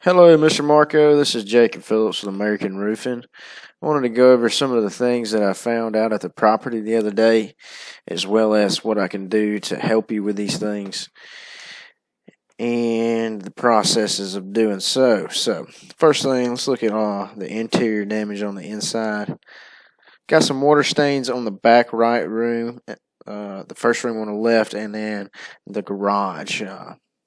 Hello, Mr. Marco. This is Jacob Phillips with American Roofing. I wanted to go over some of the things that I found out at the property the other day, as well as what I can do to help you with these things and the processes of doing so. So, first thing, let's look at the interior damage on the inside. Got some water stains on the back right room, the first room on the left, and then the garage.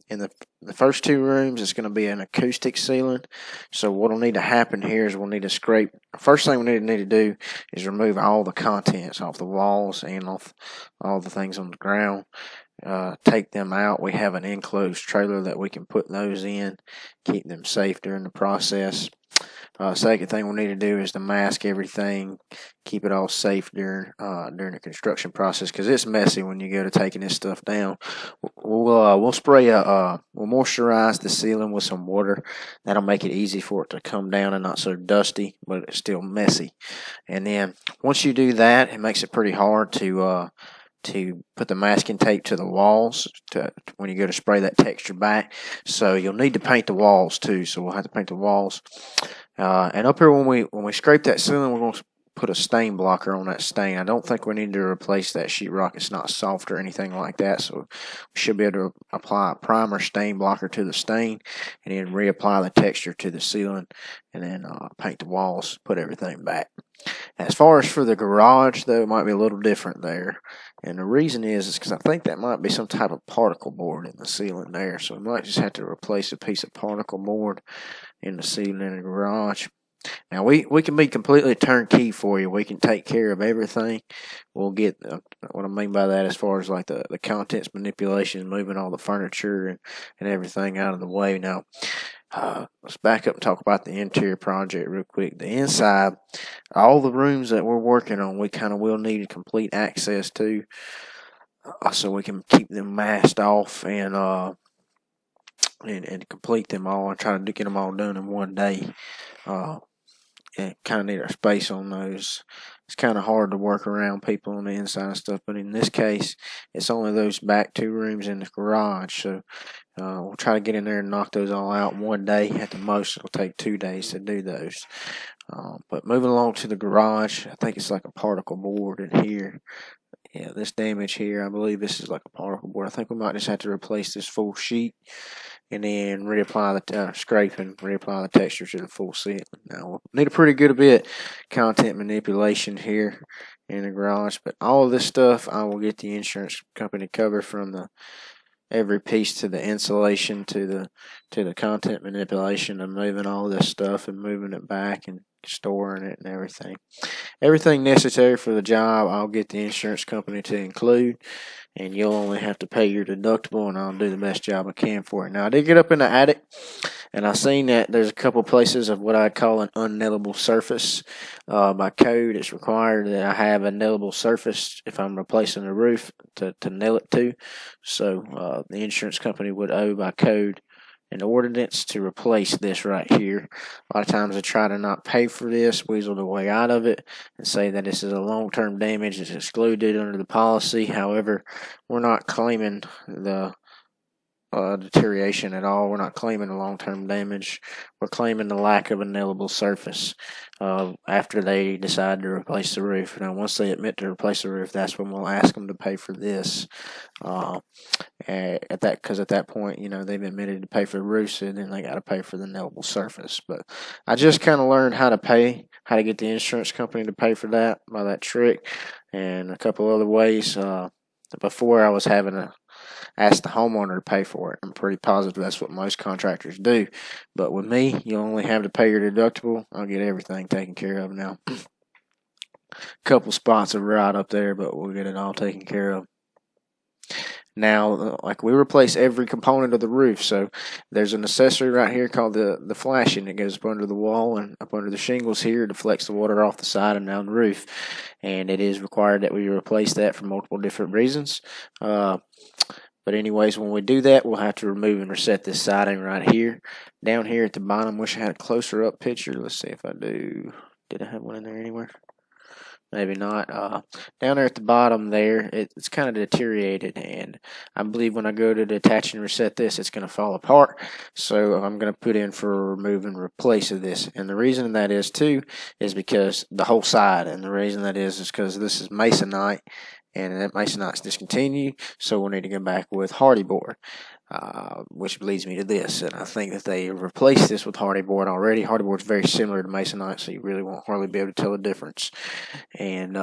In the first two rooms, it's going to be an acoustic sealant. So what will need to happen here is we'll need to scrape. First thing we need to do is remove all the contents off the walls and off all the things on the ground. Take them out. We have an enclosed trailer that we can put those in, keep them safe during the process. Second thing we need to do is to mask everything, keep it all safe during the construction process because it's messy when you go to taking this stuff down. We'll spray we'll moisturize the ceiling with some water. That'll make it easy for it to come down and not so dusty, but it's still messy. And then once you do that, it makes it pretty hard to put the masking tape to the walls when you go to spray that texture back. So you'll need to paint the walls too. So we'll have to paint the walls. And up here when we scrape that ceiling, we're going to put a stain blocker on that stain. I don't think we need to replace that sheetrock. It's not soft or anything like that. So we should be able to apply a primer stain blocker to the stain and then reapply the texture to the ceiling and then paint the walls, put everything back. As far as for the garage, though, it might be a little different there. And the reason is because I think that might be some type of particle board in the ceiling there. So we might just have to replace a piece of particle board in the ceiling in the garage. Now, we can be completely turnkey for you. We can take care of everything. We'll get what I mean by that as far as like the contents manipulation, moving all the furniture and everything out of the way. Now, let's back up and talk about the interior project real quick. The inside, all the rooms that we're working on, we kind of will need complete access to, so we can keep them masked off and complete them all. I try to get them all done in one day. And kind of need our space on those. It's kind of hard to work around people on the inside and stuff, but in this case, it's only those back two rooms in the garage. So we'll try to get in there and knock those all out in one day. At the most, it'll take 2 days to do those. But moving along to the garage, I think it's like a particle board in here. Yeah, this damage here, I believe this is like a particle board. I think we might just have to replace this full sheet and then reapply the scrape and reapply the texture to the full ceiling. Now, we'll need a pretty good bit content manipulation here in the garage, but all of this stuff I will get the insurance company covered from every piece to the insulation to the content manipulation and moving all this stuff and moving it back and storing it and everything necessary for the job. I'll get the insurance company to include, and you'll only have to pay your deductible, and I'll do the best job I can for it. Now, I did get up in the attic, and I seen that there's a couple places of what I call an unnailable surface. By code, it's required that I have a nailable surface if I'm replacing the roof to nail it to. So the insurance company would owe by code an ordinance to replace this right here. A lot of times I try to not pay for this, weasel the way out of it, and say that this is a long-term damage. It's excluded under the policy. However, we're not claiming the deterioration at all. We're not claiming the long-term damage. We're claiming the lack of a nailable surface after they decide to replace the roof. Now, once they admit to replace the roof, that's when we'll ask them to pay for this. Because at that point, they've admitted to pay for the roof, so then they got to pay for the nailable surface. But I just kind of learned how to get the insurance company to pay for that by that trick, and a couple other ways. Before I was having to ask the homeowner to pay for it. I'm pretty positive that's what most contractors do. But with me, you only have to pay your deductible. I'll get everything taken care of now. Couple spots are right up there, but we'll get it all taken care of. Now, like we replace every component of the roof, so there's an accessory right here called the flashing that goes up under the wall and up under the shingles here, deflects the water off the side and down the roof, and it is required that we replace that for multiple different reasons. But anyways, when we do that, we'll have to remove and reset this siding right here. Down here at the bottom, wish I had a closer up picture. Let's see if I do. Did I have one in there anywhere? maybe not. Down there at the bottom there, it's kind of deteriorated, and I believe when I go to detach and reset this, it's going to fall apart. So I'm going to put in for remove and replace of this. And the reason that is too is because the whole side, and the reason that is because this is masonite, and that masonite's discontinued, so we'll need to go back with hardy board. Which leads me to this, and I think that they replaced this with hardy board already. Hardy board is very similar to masonite, so you really won't hardly be able to tell the difference. And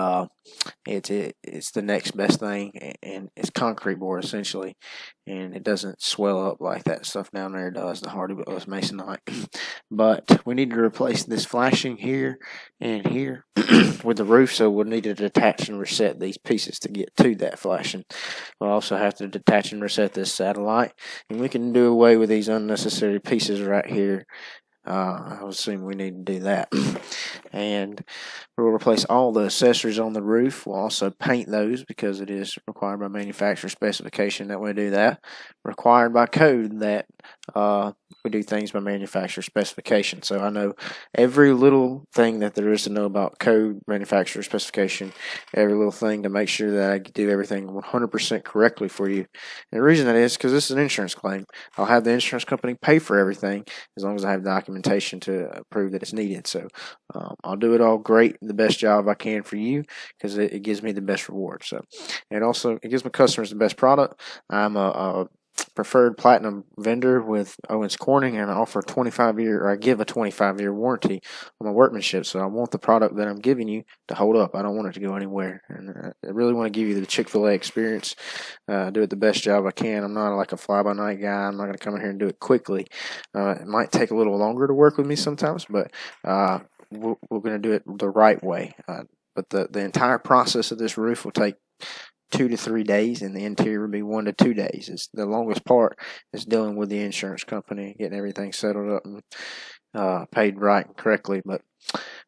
it's the next best thing, and it's concrete board essentially, and it doesn't swell up like that stuff down there does. The hardy board is masonite, but we need to replace this flashing here and here with the roof, so we'll need to detach and reset these pieces to get to that flashing. We'll also have to detach and reset this satellite, and we can do away with these unnecessary pieces right here. I would assume we need to do that. And we'll replace all the accessories on the roof. We'll also paint those because it is required by manufacturer specification that we do that. Required by code that we do things by manufacturer specification. So I know every little thing that there is to know about code, manufacturer specification, every little thing to make sure that I do everything 100% correctly for you. And the reason that is because this is an insurance claim. I'll have the insurance company pay for everything as long as I have documentation to prove that it's needed. So I'll do it all great, the best job I can for you because it gives me the best reward. So, and also it gives my customers the best product. I'm a preferred platinum vendor with Owens Corning, and I offer I give a 25-year warranty on my workmanship. So I want the product that I'm giving you to hold up. I don't want it to go anywhere, and I really want to give you the Chick-fil-A experience. Do it the best job I can. I'm not like a fly-by-night guy. I'm not going to come in here and do it quickly. It might take a little longer to work with me sometimes, but we're going to do it the right way. But the entire process of this roof will take 2 to 3 days, and the interior will be 1 to 2 days. It's the longest part is dealing with the insurance company, getting everything settled up and paid right and correctly. But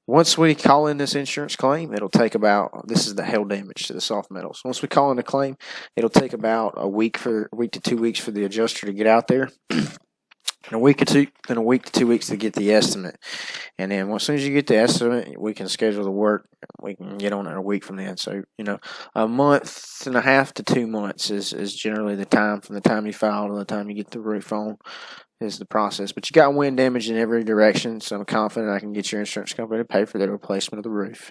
once we call in this insurance claim, it'll take about, this is the hail damage to the soft metals. Once we call in the claim, it'll take about a week to 2 weeks for the adjuster to get out there. And a week to 2 weeks to get the estimate. And then as soon as you get the estimate, we can schedule the work. We can get on it a week from then. So, a month and a half to 2 months is generally the time from the time you file to the time you get the roof on is the process. But you got wind damage in every direction, so I'm confident I can get your insurance company to pay for the replacement of the roof.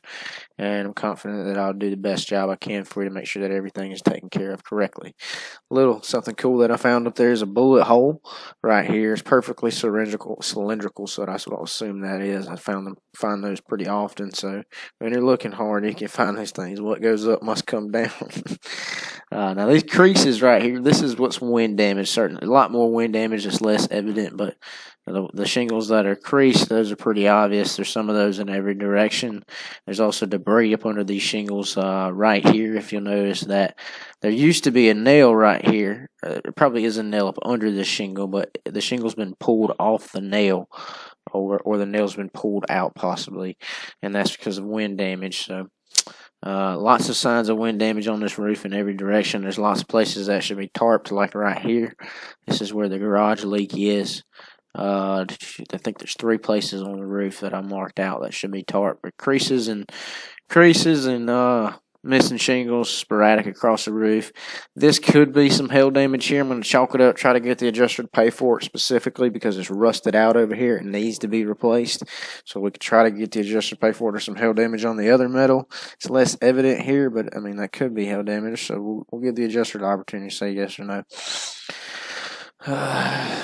And I'm confident that I'll do the best job I can for you to make sure that everything is taken care of correctly. Little something cool that I found up there is a bullet hole right here. It's perfectly cylindrical, so that's what I'll assume that is. I find those pretty often, so when you're looking hard, you can find these things. What goes up must come down. Now these creases right here, this is what's wind damage. Certainly, a lot more wind damage is less evident, but the shingles that are creased, those are pretty obvious. There's some of those in every direction. There's also debris up under these shingles right here. If you'll notice that there used to be a nail right here. There probably is a nail up under the shingle, but the shingle's been pulled off the nail, or the nail's been pulled out possibly, and that's because of wind damage. So lots of signs of wind damage on this roof in every direction. There's lots of places that should be tarped, like right here. This is where the garage leak is. I think there's 3 places on the roof that I marked out that should be tarped. But creases and missing shingles sporadic across the roof. This could be some hail damage here. I'm going to chalk it up, try to get the adjuster to pay for it specifically because it's rusted out over here. It needs to be replaced. So we could try to get the adjuster to pay for it. There's some hail damage on the other metal. It's less evident here, but I mean, that could be hail damage. So we'll give the adjuster the opportunity to say yes or no.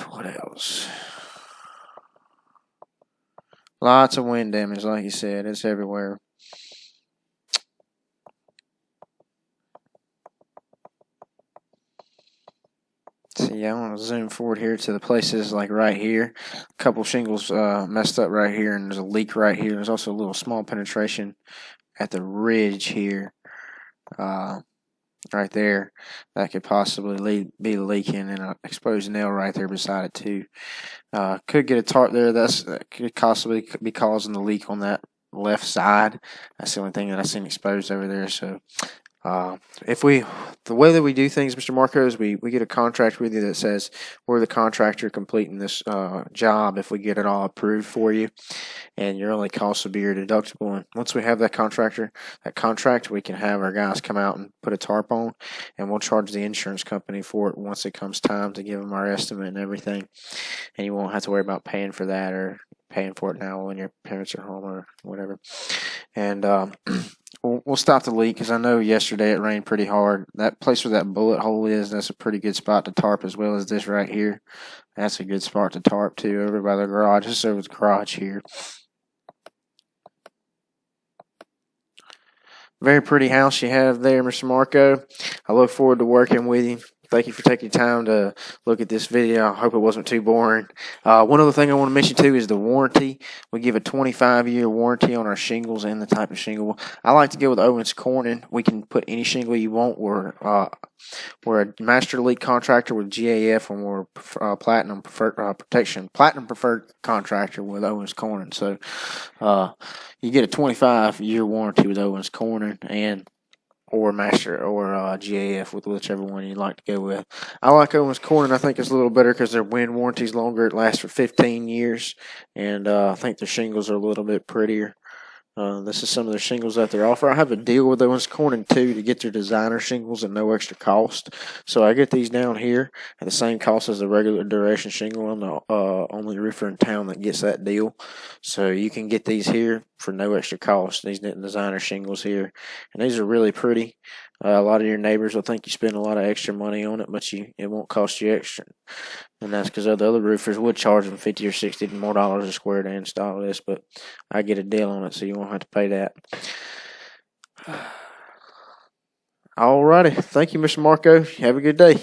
What else? Lots of wind damage, like you said. It's everywhere. See, I want to zoom forward here to the places like right here. A couple shingles messed up right here, and there's a leak right here. There's also a little small penetration at the ridge here, right there, that could possibly be leaking, and an exposed nail right there beside it too. Could get a tarp there. That could possibly be causing the leak on that left side. That's the only thing that I seen exposed over there. So If we, the way that we do things, Mr. Marco, is we get a contract with you that says we're the contractor completing this job if we get it all approved for you, and your only cost will be your deductible. And once we have that contract, we can have our guys come out and put a tarp on, and we'll charge the insurance company for it once it comes time to give them our estimate and everything. And you won't have to worry about paying for that or paying for it now when your parents are home or whatever. And we'll stop the leak because I know yesterday it rained pretty hard. That place where that bullet hole is, that's a pretty good spot to tarp, as well as this right here. That's a good spot to tarp too, over by the garage. Just over the garage here. Very pretty house you have there, Mr. Marco. I look forward to working with you. Thank you for taking time to look at this video. I hope it wasn't too boring. One other thing I want to mention too is the warranty. We give a 25-year warranty on our shingles and the type of shingle. I like to go with Owens Corning. We can put any shingle you want. We're a master leak contractor with GAF, and we're platinum preferred contractor with Owens Corning. So you get a 25-year warranty with Owens Corning or Master or GAF, with whichever one you'd like to go with. I like Owens Corning. I think it's a little better because their wind warranty's longer. It lasts for 15 years, and I think their shingles are a little bit prettier. This is some of their shingles that they offer. I have a deal with Owens Corning too to get their designer shingles at no extra cost. So I get these down here at the same cost as the regular duration shingle. I'm the only roofer in town that gets that deal. So you can get these here for no extra cost. These designer shingles here, and these are really pretty. A lot of your neighbors will think you spend a lot of extra money on it, but it won't cost you extra. And that's because the other roofers would charge them $50 or $60 more a square to install this, but I get a deal on it, so you won't have to pay that. Alrighty. Thank you, Mr. Marco. Have a good day.